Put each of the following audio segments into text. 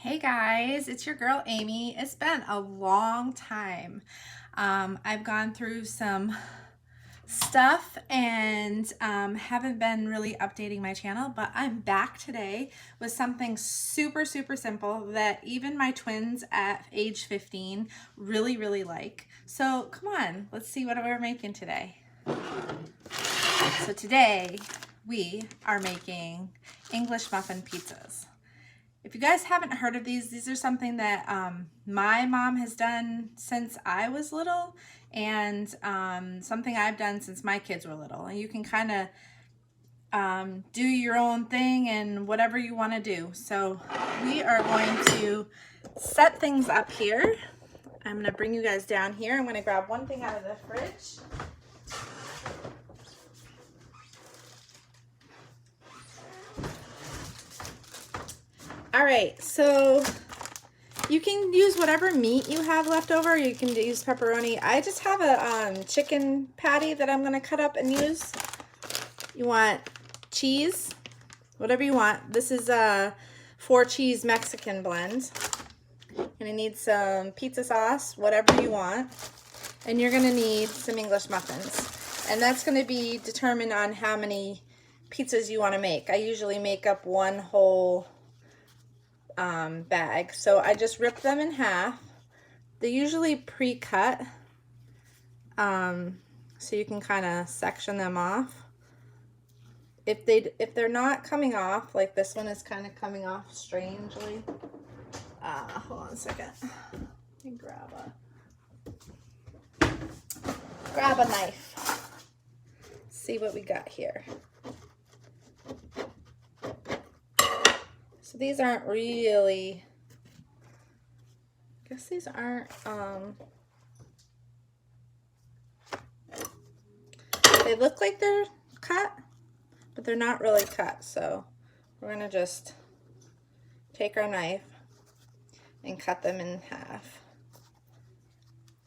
Hey guys, it's your girl Amy. It's been a long time. I've gone through some stuff and haven't been really updating my channel, but I'm back today with something super simple that even my twins at age 15 really like. So come on, let's see what we're making today. So today we are making English muffin pizzas. If you guys haven't heard of these are something that my mom has done since I was little, and something I've done since my kids were little. And you can kind of do your own thing and whatever you want to do. So we are going to set things up here. I'm going to bring you guys down here. I'm going to grab one thing out of the fridge. All right, so you can use whatever meat you have left over. You can use pepperoni. I just have a chicken patty that I'm going to cut up and use. You want cheese, whatever you want. This is a 4-cheese Mexican blend. And I need some pizza sauce, whatever you want. And you're going to need some English muffins. And that's going to be determined on how many pizzas you want to make. I usually make up one whole bag. So I just rip them in half. They're usually pre-cut, so you can kind of section them off. If they're not coming off, like this one is kind of coming off strangely. Hold on a second. Let me grab a knife. See what we got here. So these aren't really, I guess these aren't, they look like they're cut, but they're not really cut. So we're going to just take our knife and cut them in half.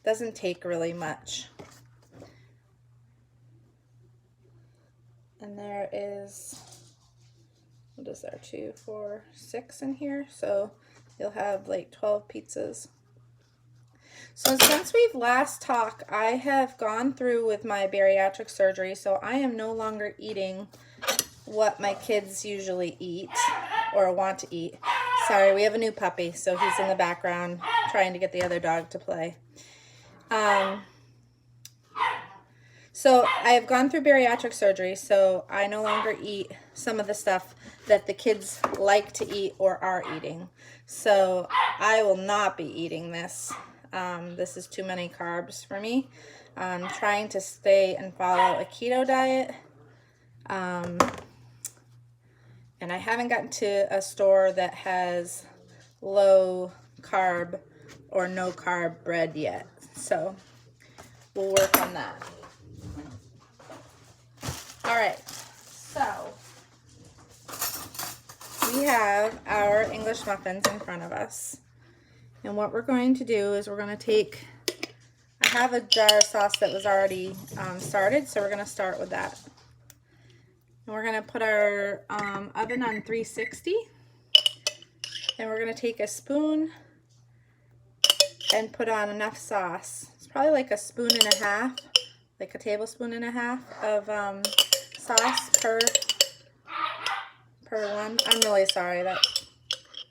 Doesn't take really much. And there is, what is there, 2, 4, 6 in here? So you'll have like 12 pizzas. So since we've last talked, I have gone through with my bariatric surgery, so I am no longer eating what my kids usually eat or want to eat. Sorry, we have a new puppy, so he's in the background trying to get the other dog to play. So I have gone through bariatric surgery, so I no longer eat some of the stuff that the kids like to eat or are eating. So I will not be eating this. This is too many carbs for me. I'm trying to stay and follow a keto diet. And I haven't gotten to a store that has low carb or no carb bread yet. So we'll work on that. All right, so we have our English muffins in front of us. And what we're going to do is we're going to take, I have a jar of sauce that was already started, so we're going to start with that. And we're going to put our oven on 360. And we're going to take a spoon and put on enough sauce. It's probably like a spoon and a half, like a tablespoon and a half of sauce per one. I'm really sorry that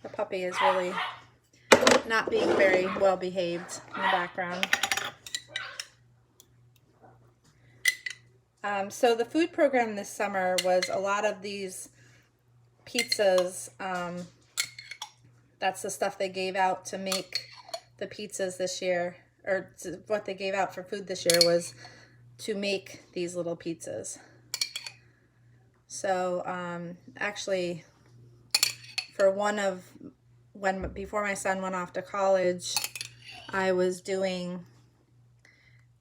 the puppy is really not being very well behaved in the background. So the food program this summer was a lot of these pizzas. That's the stuff they gave out to make the pizzas this year, or what they gave out for food this year was to make these little pizzas. So actually, for before my son went off to college, I was doing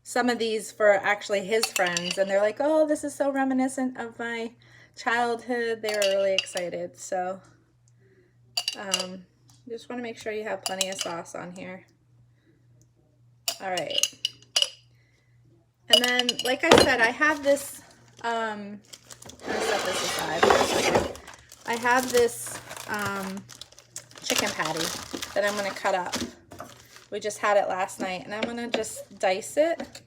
some of these for actually his friends, and they're like, oh, this is so reminiscent of my childhood. They were really excited. So just want to make sure you have plenty of sauce on here. All right. And then, like I said, I have this, I'm gonna set this aside for a second. I have this chicken patty that I'm going to cut up. We just had it last night, and I'm going to just dice it,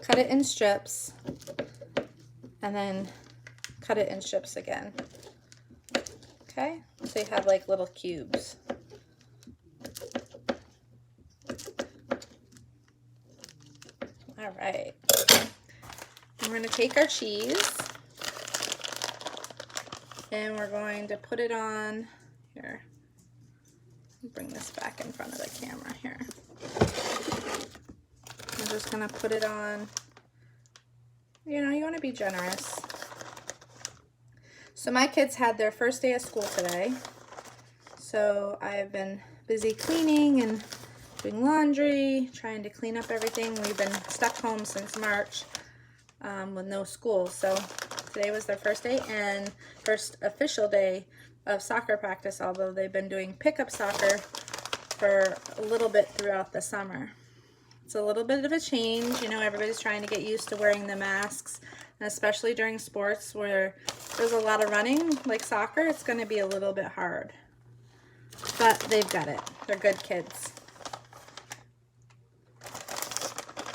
cut it in strips, and then cut it in strips again. Okay, so you have like little cubes. All right, and we're going to take our cheese and we're going to put it on here. Bring this back in front of the camera here. I'm just going to put it on. You know, you want to be generous. So my kids had their first day of school today. So I've been busy cleaning and doing laundry, trying to clean up everything. We've been stuck home since March with no school. So today was their first day and first official day of soccer practice, although they've been doing pickup soccer for a little bit throughout the summer. It's a little bit of a change. You know, everybody's trying to get used to wearing the masks, and especially during sports where there's a lot of running, like soccer, it's going to be a little bit hard. But they've got it. They're good kids.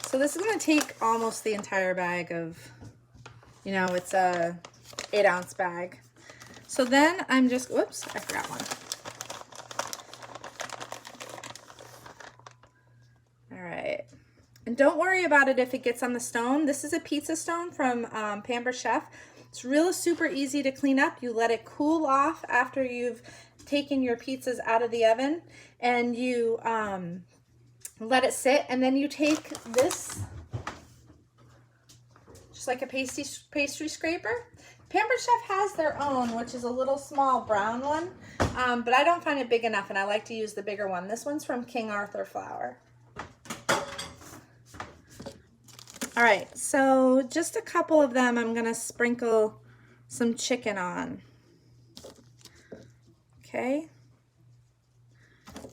So this is going to take almost the entire bag of, you know, it's a 8-ounce bag. So then I'm just, whoops, I forgot one. All right. And don't worry about it if it gets on the stone. This is a pizza stone from Pamper Chef. It's really super easy to clean up. You let it cool off after you've taken your pizzas out of the oven, and you let it sit, and then you take this, just like a pastry scraper. Pamper Chef has their own, which is a little small brown one, but I don't find it big enough, and I like to use the bigger one. This one's from King Arthur flour. All right, so just a couple of them I'm gonna sprinkle some chicken on. Okay,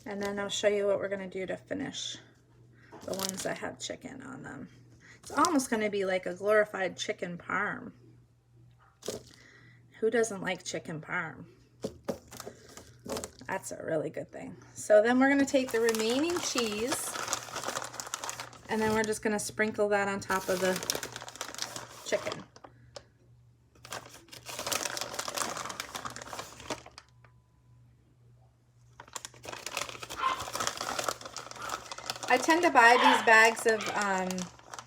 and then I'll show you what we're gonna do to finish the ones that have chicken on them. It's almost gonna be like a glorified chicken parm. Who doesn't like chicken parm? That's a really good thing. So then we're gonna take the remaining cheese, and then we're just gonna sprinkle that on top of the chicken. I tend to buy these bags of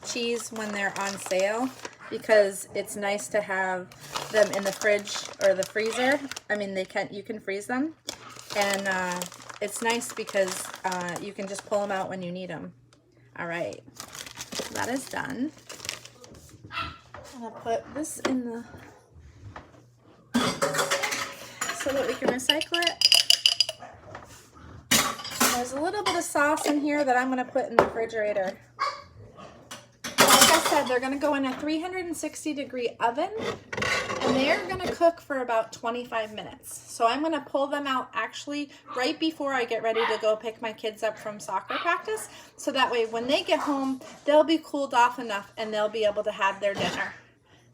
cheese when they're on sale because it's nice to have them in the fridge or the freezer. I mean, you can freeze them, and it's nice because you can just pull them out when you need them. All right, that is done. I'm gonna put this in the so that we can recycle it. There's a little bit of sauce in here that I'm going to put in the refrigerator. Like I said, they're going to go in a 360-degree oven, and they're going to cook for about 25 minutes. So I'm going to pull them out actually right before I get ready to go pick my kids up from soccer practice. So that way when they get home, they'll be cooled off enough and they'll be able to have their dinner.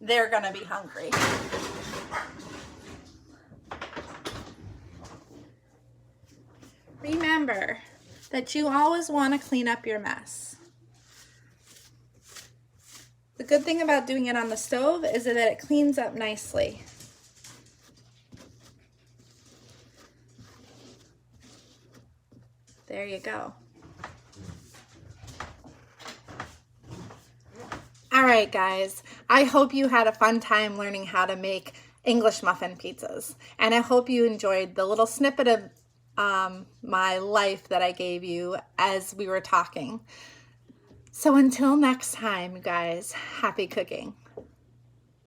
They're going to be hungry. Remember that you always want to clean up your mess. The good thing about doing it on the stove is that it cleans up nicely. There you go. All right, guys, I hope you had a fun time learning how to make English muffin pizzas, and I hope you enjoyed the little snippet of my life that I gave you as we were talking. So until next time, guys, happy cooking.